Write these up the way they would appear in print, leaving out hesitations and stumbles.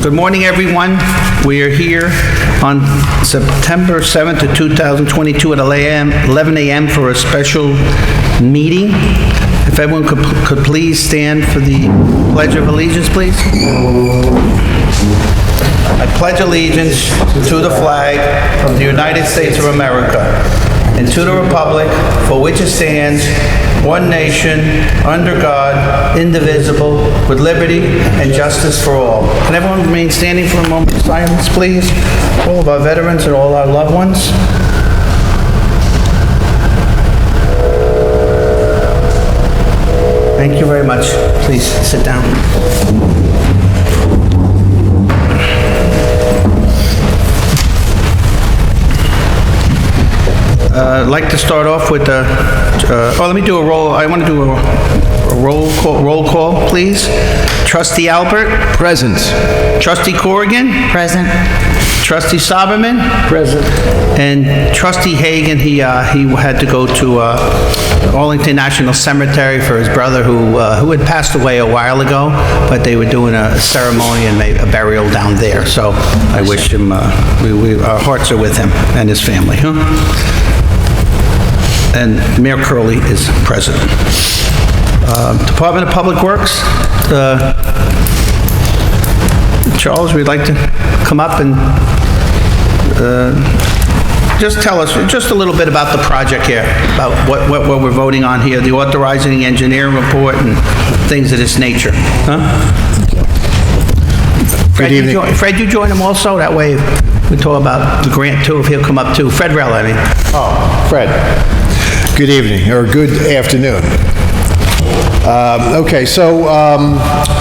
Good morning, everyone. We are here on September 7th of 2022 at 11 a.m. for a special meeting. If everyone could please stand for the Pledge of Allegiance, please. I pledge allegiance to the flag of the United States of America and to the republic for which it stands, one nation, under God, indivisible, with liberty and justice for all. Can everyone remain standing for a moment of silence, please? All of our veterans and all our loved ones. Thank you very much. Please sit down. I'd like to start off with let me do a roll. I want to do a roll call, please. Trustee Alpert. Present. Trustee Corrigan. Present. Trustee Sauberman. Present. And Trustee Hagen, he had to go to Arlington National Cemetery for his brother who had passed away a while ago, but they were doing a ceremony and a burial down there. So I wish him, our hearts are with him and his family. And Mayor Curley is present. Department of Public Works, Charles, we'd like to come up and just tell us just a little bit about the project here, about what we're voting on here, the authorizing engineering report and things of this nature. Fred, good evening. Fred, you join him also? That way we talk about the grant too, if he'll come up too. Fred Rella, I mean. Oh, Fred. Good evening, or good afternoon. Okay, so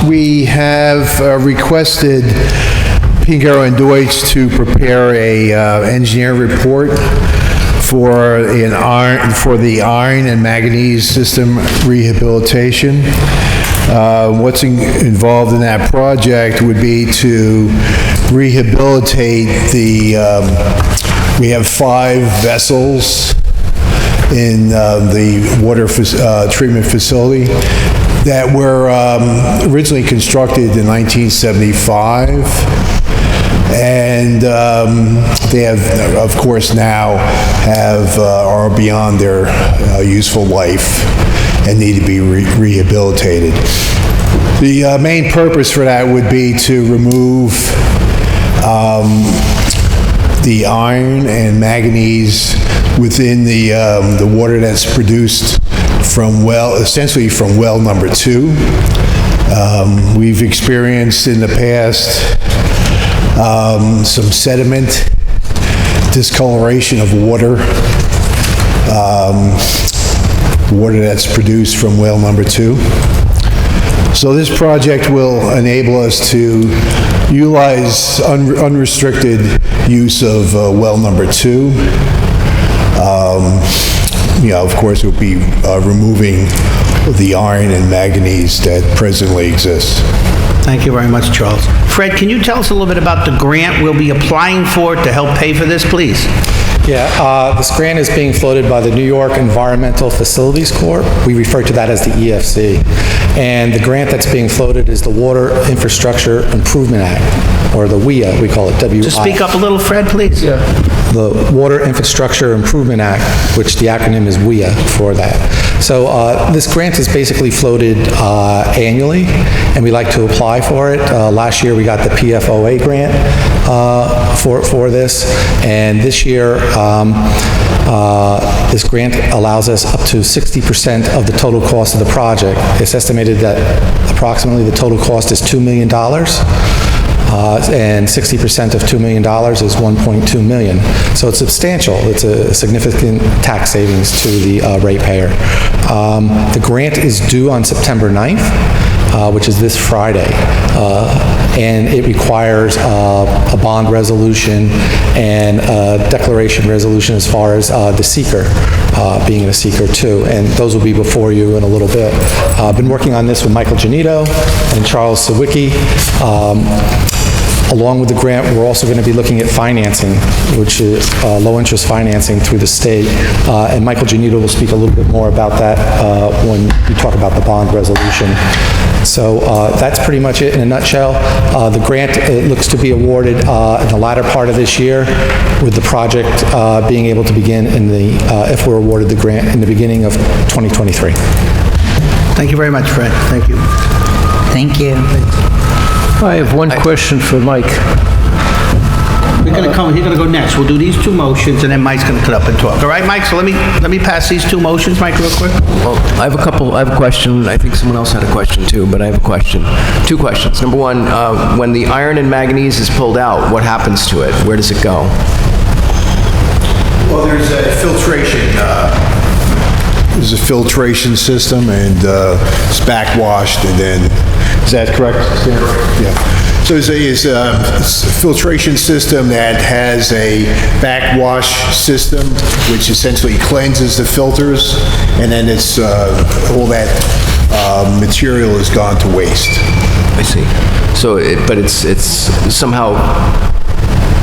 we have requested Pingarrow and Deutsch to prepare a engineering report for the iron and manganese system rehabilitation. What's involved in that project would be to rehabilitate we have 5 vessels in the water treatment facility that were originally constructed in 1975, and they have, of course, now are beyond their useful life and need to be rehabilitated. The main purpose for that would be to remove the iron and manganese within the water that's produced from essentially from well number 2. We've experienced in the past some sediment, discoloration of water, water that's produced from well number 2. So this project will enable us to utilize unrestricted use of well number 2. Of course, it will be removing the iron and manganese that presently exists. Thank you very much, Charles. Fred, can you tell us a little bit about the grant we'll be applying for to help pay for this, please? Yeah, this grant is being floated by the New York Environmental Facilities Corp. We refer to that as the EFC. And the grant that's being floated is the Water Infrastructure Improvement Act, or the WIA, we call it WI. Just speak up a little, Fred, please. Yeah. The Water Infrastructure Improvement Act, which the acronym is WIA for that. So this grant is basically floated annually, and we like to apply for it. Last year we got the PFOA grant for this, and this year this grant allows us up to 60% of the total cost of the project. It's estimated that approximately the total cost is $2 million. And 60% of $2 million is $1.2 million. So it's substantial. It's a significant tax savings to the ratepayer. The grant is due on September 9th, which is this Friday. And it requires a bond resolution and a declaration resolution as far as the seeker, being a seeker too. And those will be before you in a little bit. I've been working on this with Michael Genito and Charles Sawicki. Along with the grant, we're also going to be looking at financing, which is low-interest financing through the state. And Michael Genito will speak a little bit more about that when we talk about the bond resolution. So that's pretty much it in a nutshell. The grant looks to be awarded in the latter part of this year, with the project being able to begin if we're awarded the grant, in the beginning of 2023. Thank you very much, Fred. Thank you. Thank you. I have one question for Mike. He's gonna go next. We'll do these two motions, and then Mike's gonna cut up and talk. All right, Mike? So let me pass these two motions, Mike, real quick. Well, I have a question. I think someone else had a question too, but I have a question. Two questions. Number one, when the iron and manganese is pulled out, what happens to it? Where does it go? Well, there's a filtration system, and it's backwashed, and then, is that correct? Yeah. So it's a filtration system that has a backwash system, which essentially cleanses the filters, and then it's all that material has gone to waste. I see. So, but it's somehow,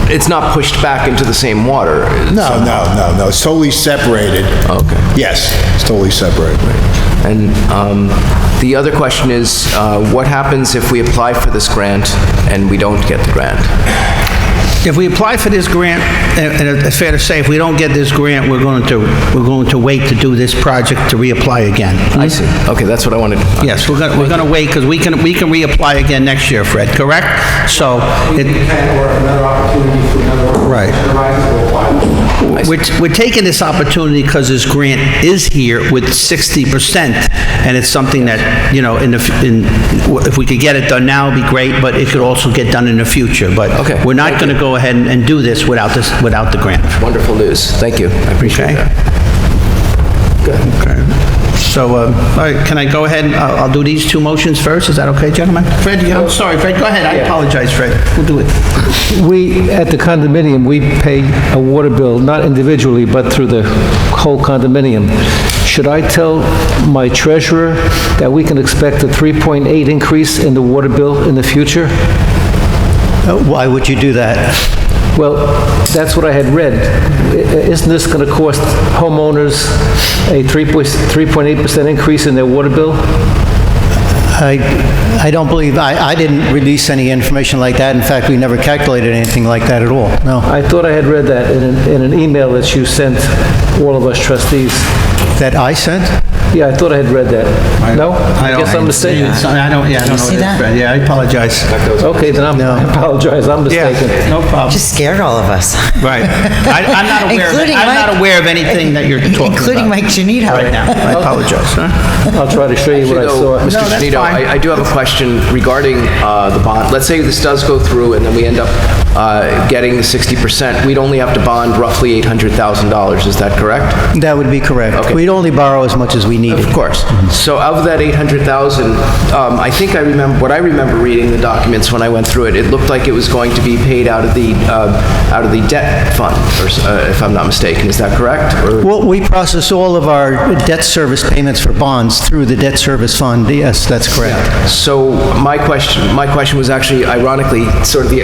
it's not pushed back into the same water. No. It's totally separated. Okay. Yes, it's totally separated. And the other question is, what happens if we apply for this grant and we don't get the grant? If we apply for this grant, and it's fair to say, if we don't get this grant, we're going to wait to do this project to reapply again. I see. Okay, that's what I wanted. Yes, we're going to wait, because we can reapply again next year, Fred, correct? So, right. We're taking this opportunity because this grant is here with 60%, and it's something that, you know, if we could get it done now, it'd be great, but it could also get done in the future. But Okay, we're not going to go ahead and do this without the grant. Wonderful news. Thank you. I appreciate Okay. that. Good. Okay. So, all right, can I go ahead and I'll do these two motions first? Is that okay, gentlemen? Fred, I'm sorry, Fred, go ahead. I apologize, Fred. We'll do it. We, at the condominium, we pay a water bill, not individually, but through the whole condominium. Should I tell my treasurer that we can expect a 3.8 increase in the water bill in the future? Why would you do that? Well, that's what I had read. Isn't this going to cost homeowners a 3.8% increase in their water bill? I don't believe, I didn't release any information like that. In fact, we never calculated anything like that at all, no. I thought I had read that in an email that you sent all of us trustees. That I sent? Yeah, I thought I had read that. No? I guess I'm mistaken. I don't know what see it is, that? Fred. Yeah, I apologize. Okay, then I apologize, I'm mistaken. Yeah, no problem. Just scared all of us. Right. I'm not aware of anything that you're talking about. Including Mike Genito. Right now. I apologize, huh? I'll try to show you what I saw. Mr. No, that's Genito, fine. I do have a question regarding the bond. Let's say this does go through and then we end up getting the 60%. We'd only have to bond roughly $800,000. Is that correct? That would be correct. Okay. We'd only borrow as much as we needed. Of course. So of that 800,000, I think I remember reading the documents when I went through it. It looked like it was going to be paid out of the debt fund, or, if I'm not mistaken. Is that correct? Or? Well, we process all of our debt service payments for bonds through the debt service fund. Yes, that's correct. So my question was actually ironically sort of the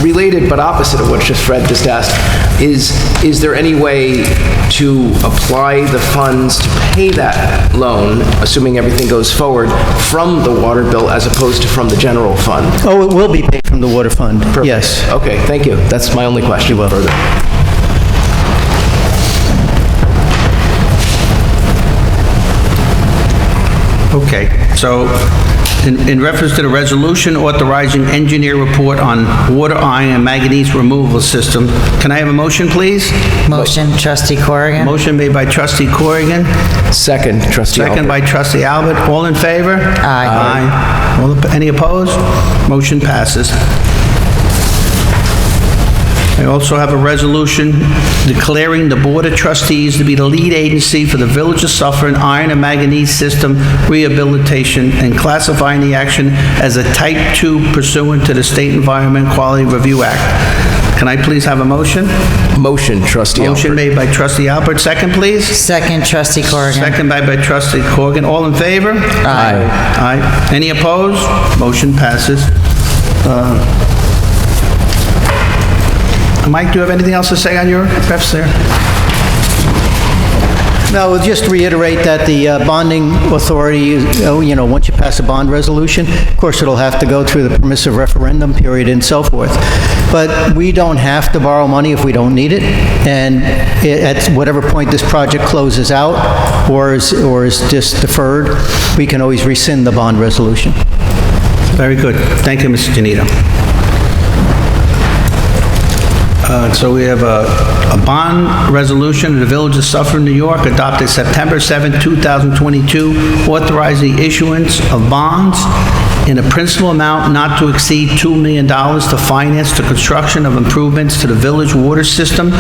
related but opposite of what Fred just asked. Is there any way to apply the funds to pay that loan, assuming everything goes forward, from the water bill as opposed to from the general fund? Oh, it will be paid from the water fund, yes. Okay, thank you. That's my only question further. Okay, so in reference to the resolution authorizing engineer report on water, iron, and manganese removal system, can I have a motion, please? Motion, Trustee Corrigan. Motion made by Trustee Corrigan, Second, Trustee second Alpert. by Trustee Albert. All in favor? Aye. Any opposed? Motion passes. I also have a resolution declaring the Board of Trustees to be the lead agency for the Village of Suffern Iron and Manganese System Rehabilitation and classifying the action as a Type 2 pursuant to the State Environment Quality Review Act. Can I please have a motion? Motion, Trustee Alpert. Motion made by Trustee Alpert. Second, please. Second, Trustee Corrigan. Second by Trustee Corrigan. All in favor? Aye. Any opposed? Motion passes. Mike, do you have anything else to say on your refs there? No, we'll just reiterate that the bonding authority, once you pass a bond resolution, of course, it'll have to go through the permissive referendum period and so forth. But we don't have to borrow money if we don't need it. And at whatever point this project closes out or is just deferred, we can always rescind the bond resolution. Very good. Thank you, Mr. Genito. So we have a bond resolution of the Village of Suffern, New York, adopted September 7, 2022, authorizing the issuance of bonds in a principal amount not to exceed $2 million to finance the construction of improvements to the village water system,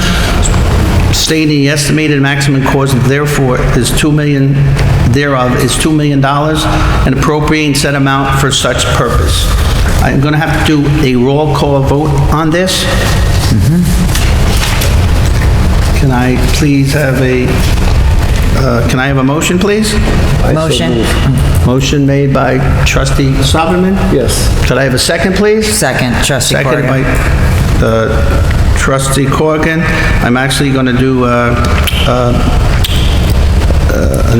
stating the estimated maximum cost thereof is $2 million, and appropriating said amount for such purpose. I'm going to have to do a roll call vote on this. Can I please have can I have a motion, please? Motion. Motion made by Trustee Sauberman. Yes. Could I have a second, please? Second, Trustee Seconded by Corrigan. Trustee Corrigan. I'm actually going to do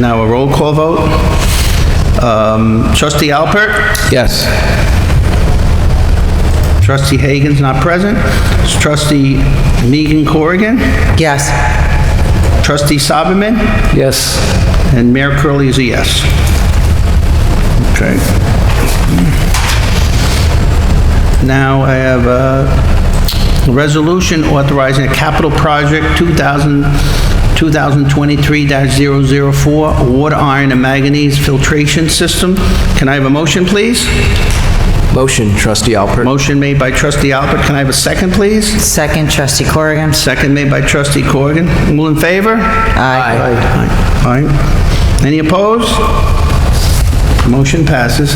now a roll call vote. Trustee Alpert? Yes. Trustee Hagen's not present. Trustee Meegan-Corrigan? Yes. Trustee Sauberman? Yes. And Mayor Curley is a yes. Okay. Now I have a resolution authorizing a capital project 2023-004 water, iron, and manganese filtration system. Can I have a motion, please? Motion, Trustee Alpert. Motion made by Trustee Alpert. Can I have a second, please? Second, Trustee Corrigan. Second made by Trustee Corrigan. All in favor? Aye. Aye. Any opposed? Motion passes.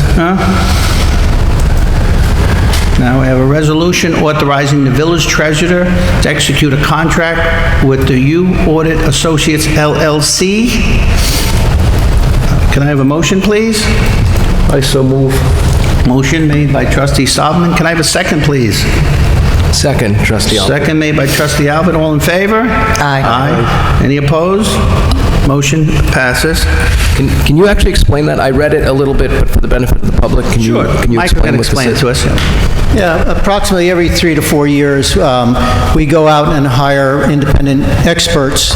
Now we have a resolution authorizing the village treasurer to execute a contract with the U Audit Associates LLC. Can I have a motion, please? I so move. Motion made by Trustee Sauberman. Can I have a second, please? Second, Trustee Alpert. Second made by Trustee Alpert. All in favor? Aye. Aye. Any opposed? Motion passes. Can you actually explain that? I read it a little bit, but for the benefit of the public, can you Mike explain can what explain it this to is? us. Yeah, approximately every 3 to 4 years, we go out and hire independent experts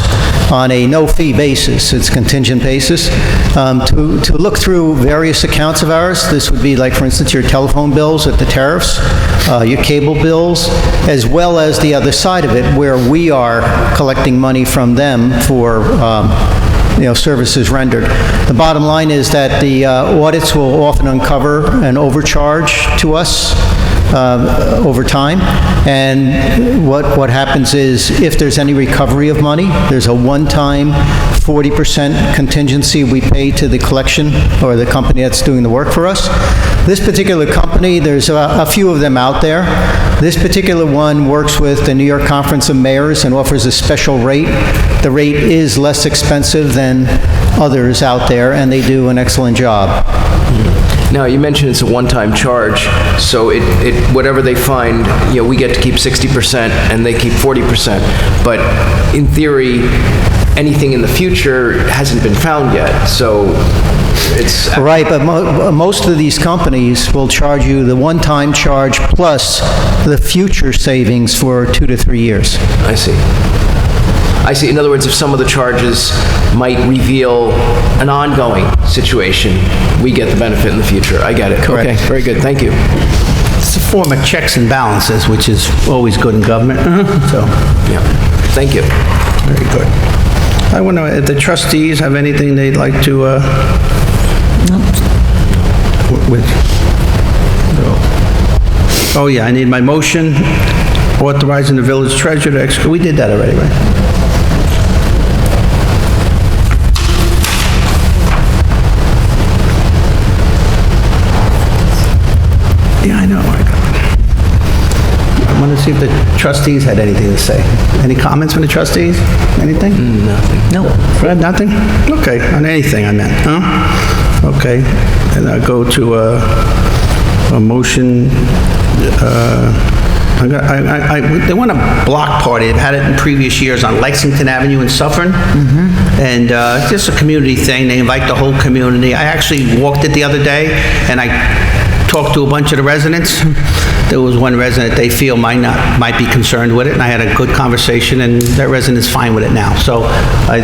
on a no-fee basis, it's contingent basis, to look through various accounts of ours. This would be like, for instance, your telephone bills at the tariffs, your cable bills, as well as the other side of it, where we are collecting money from them for services rendered. The bottom line is that the audits will often uncover an overcharge to us over time, and what happens is, if there's any recovery of money, there's a one-time 40% contingency we pay to the collection or the company that's doing the work for us. This particular company, there's a few of them out there. This particular one works with the New York Conference of Mayors and offers a special rate. The rate is less expensive than others out there, and they do an excellent job. Now, you mentioned it's a one-time charge, so whatever they find, we get to keep 60% and they keep 40%. But in theory, anything in the future hasn't been found yet, so it's... Right, but most of these companies will charge you the one-time charge plus the future savings for 2 to 3 years. I see. In other words, if some of the charges might reveal an ongoing situation, we get the benefit in the future. I get it. Correct. Okay, very good. Thank you. It's a form of checks and balances, which is always good in government. So, Yeah. Thank you. very good. I wonder if the trustees have anything they'd like to, Oh, yeah, I need my motion authorizing the village treasurer to execute. We did that already, right? Yeah, I know. I want to see if the trustees had anything to say. Any comments from the trustees? Anything? Nothing. No. Fred, nothing? Okay, on anything I meant, huh? Okay, and I'll go to a motion They want a block party. They've had it in previous years on Lexington Avenue in Suffern. And it's just a community thing. They invite the whole community. I actually walked it the other day, and I talked to a bunch of the residents. There was one resident they feel might be concerned with it, and I had a good conversation, and that resident's fine with it now. So I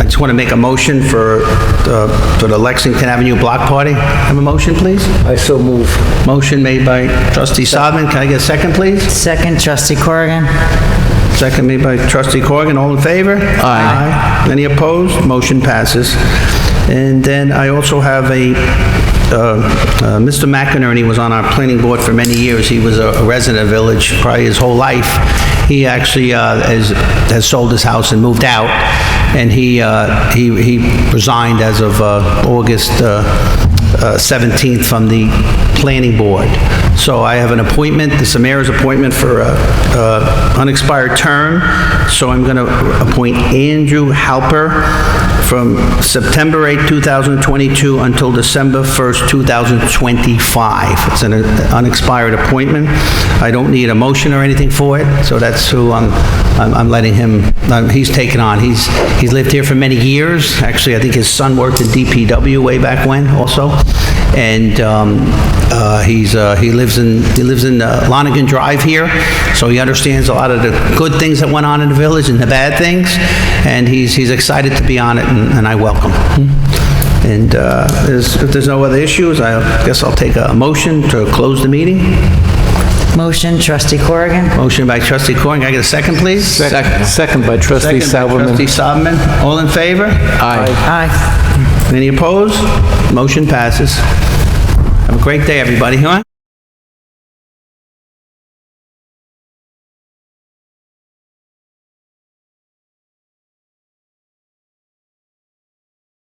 just want to make a motion for the Lexington Avenue block party. Have a motion, please? I so move. Motion made by Trustee Sauberman. Can I get a second, please? Second, Trustee Corrigan. Second made by Trustee Corrigan. All in favor? Aye. Any opposed? Motion passes. And then I also have Mr. McInerney was on our planning board for many years. He was a resident of the village probably his whole life. He actually has sold his house and moved out, and he resigned as of August 17th from the planning board. So I have an appointment, the mayor's appointment for an unexpired term. So I'm going to appoint Andrew Halper from September 8, 2022 until December 1st, 2025. It's an unexpired appointment. I don't need a motion or anything for it, so that's who I'm letting him, he's taken on. He's lived here for many years. Actually, I think his son worked in DPW way back when also. And he lives in Lonigan Drive here, so he understands a lot of the good things that went on in the village and the bad things, and he's excited to be on it, and I welcome him. And if there's no other issues, I guess I'll take a motion to close the meeting. Motion, Trustee Corrigan. Motion by Trustee Corrigan. Can I get a second, please? Second by Trustee Second by Sauberman. Trustee Sauberman. All in favor? Aye. Any opposed? Motion passes. Have a great day, everybody, huh?